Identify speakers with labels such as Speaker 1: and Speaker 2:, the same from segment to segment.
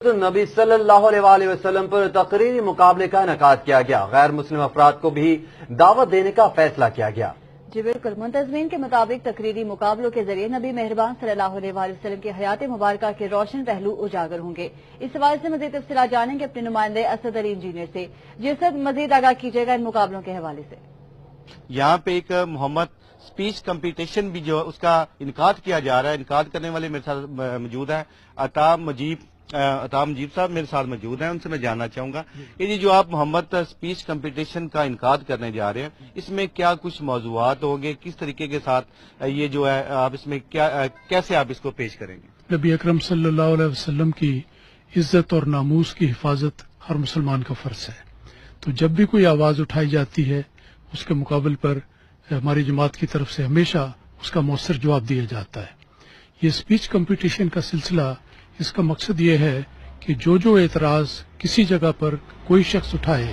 Speaker 1: النبی صلی اللہ علیہ وآلہ وسلم پر تقریری مقابلے کا انعقاد کیا گیا۔ غیر مسلم افراد کو بھی دعوت دینے کا فیصلہ کیا گیا۔
Speaker 2: جی بالکل، منتظمین کے مطابق تقریری مقابلوں کے ذریعے نبی مہربان صلی اللہ علیہ وآلہ وسلم کی حیات مبارکہ کے روشن پہلو اجاگر ہوں گے۔ اس حوالے سے مزید تفصیلات جانیں گے اپنے نمائندے اسد علی انجینئر سے۔ جی اسد، مزید آگاہ کیجیے گا ان مقابلوں کے حوالے سے۔
Speaker 3: یہاں پہ ایک محمد سپیچ کمپٹیشن بھی جو اس کا انعقاد کیا جا رہا ہے، انعقاد کرنے والے میرے ساتھ موجود ہیں عطا مجیب صاحب میرے ساتھ موجود ہیں، ان سے میں جاننا چاہوں گا یہ جو آپ محمد سپیچ کمپٹیشن کا انعقاد کرنے جا رہے ہیں، اس میں کیا کچھ موضوعات ہوں گے، کس طریقے کے ساتھ یہ جو ہے آپ اس میں کیسے آپ اس کو پیش کریں گے؟
Speaker 4: نبی اکرم صلی اللہ علیہ وسلم کی عزت اور ناموس کی حفاظت ہر مسلمان کا فرض ہے، تو جب بھی کوئی آواز اٹھائی جاتی ہے اس کے مقابل پر ہماری جماعت کی طرف سے ہمیشہ اس کا مؤثر جواب دیا جاتا ہے۔ یہ سپیچ کمپٹیشن کا سلسلہ، اس کا مقصد یہ ہے کہ جو اعتراض کسی جگہ پر کوئی شخص اٹھائے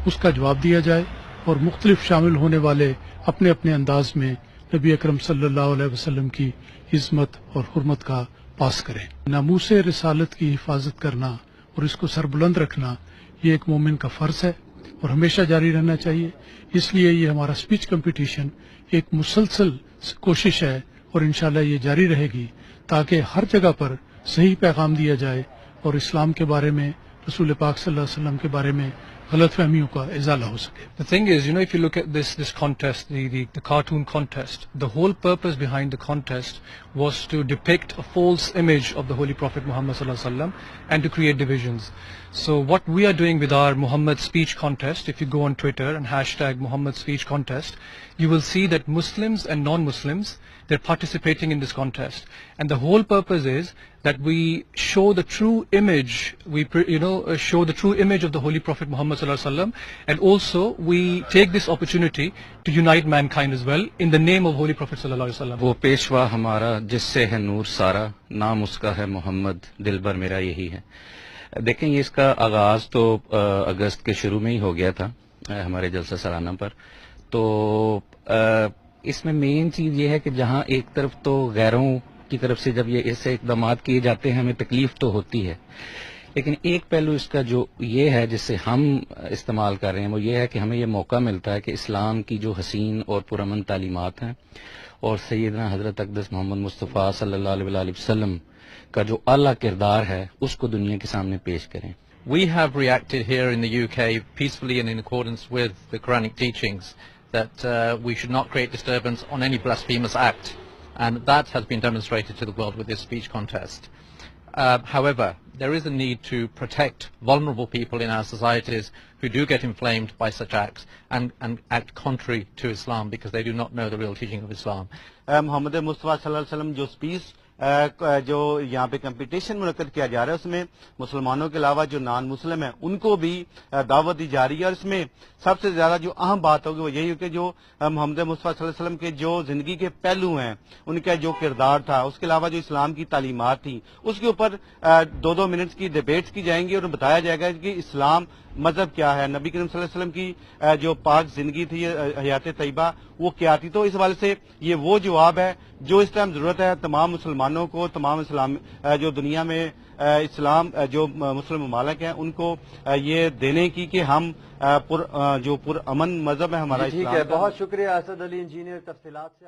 Speaker 4: اس کا جواب دیا جائے اور مختلف شامل ہونے والے اپنے اپنے انداز میں نبی اکرم صلی اللہ علیہ وسلم کی عظمت اور حرمت کا پاس کریں۔ ناموس رسالت کی حفاظت کرنا اور اس کو سربلند رکھنا یہ ایک مومن کا فرض ہے اور ہمیشہ جاری رہنا چاہیے۔ اس لیے یہ ہمارا سپیچ کمپٹیشن ایک مسلسل کوشش ہے اور انشاءاللہ یہ جاری رہے گی تاکہ ہر جگہ پر صحیح پیغام دیا جائے اور اسلام کے بارے میں، رسول پاک صلی اللہ علیہ وسلم کے بارے میں غلط فہمیوں کا ازالہ ہو سکے۔
Speaker 5: The thing is, if you look at this contest, the cartoon contest, the whole purpose behind the contest was to depict a false image of the Holy Prophet Muhammad sallallahu alaihi wasallam and to create divisions. So what we are doing with our Muhammad speech contest, if you go on Twitter and hashtag Muhammad speech contest, you will see that Muslims and non-Muslims, they're participating in this contest. And the whole purpose is that we show the true image, show the true image of the Holy Prophet Muhammad sallallahu alaihi wasallam, and also we take this opportunity to unite mankind as well in the name of Holy Prophet sallallahu alaihi wasallam.
Speaker 6: وہ پیشوا ہمارا جس سے ہے نور سارا، نام اس کا ہے محمد، دل بھر میرا یہی ہے۔ دیکھیں یہ اس کا آغاز تو اگست کے شروع میں ہی ہو گیا تھا ہمارے جلسہ سالانہ پر، تو اس میں مین چیز یہ ہے کہ جہاں ایک طرف تو غیروں کی طرف سے جب یہ ایسے اقدامات کیے جاتے ہیں ہمیں تکلیف تو ہوتی ہے، لیکن ایک پہلو اس کا جو یہ ہے جس سے ہم استعمال کر رہے ہیں وہ یہ ہے کہ ہمیں یہ موقع ملتا ہے کہ اسلام کی جو حسین اور پرامن تعلیمات ہیں اور سیدنا حضرت اقدس محمد مصطفیٰ صلی اللہ علیہ وآلہ وسلم کا جو اعلیٰ کردار ہے اس کو دنیا کے سامنے پیش کریں۔
Speaker 7: We have reacted here in the UK peacefully and in accordance with the Quranic teachings that we should not create disturbance on any blasphemous act, and that has been demonstrated to the world with this speech contest. However, there is a need to protect vulnerable people in our societies who do get inflamed by such acts and act contrary to Islam because they do not know the real teaching of Islam.
Speaker 3: محمد مصطفیٰ صلی اللہ علیہ وسلم جو speech جو یہاں پہ competition منعقد کیا جا رہا ہے اس میں مسلمانوں کے علاوہ جو نان مسلم ہیں ان کو بھی دعوت دی جا رہی ہے، اور اس میں سب سے زیادہ جو اہم بات ہوگی وہ یہی ہے کہ جو محمد مصطفیٰ صلی اللہ علیہ وسلم کے جو زندگی کے پہلو ہیں، ان کا جو کردار تھا، اس کے علاوہ جو اسلام کی تعلیمات تھی، اس کے اوپر 2 منٹ کی ڈیبیٹس کی جائیں گی اور بتایا جائے گا کہ اسلام مذہب کیا ہے، نبی کریم صلی اللہ علیہ وسلم کی جو پاک زندگی تھی، حیات طیبہ وہ کیا تھی۔ تو اس حوالے سے یہ وہ جواب ہے جو اس ٹائم ضرورت ہے تمام مسلمانوں کو، تمام اسلام جو دنیا میں اسلام جو مسلم ممالک ہیں ان کو یہ دینے کی کہ ہم جو پر امن مذہب ہے ہمارا اسلام۔
Speaker 1: ٹھیک ہے، بہت شکریہ اسد علی انجینئر تفصیلات سے۔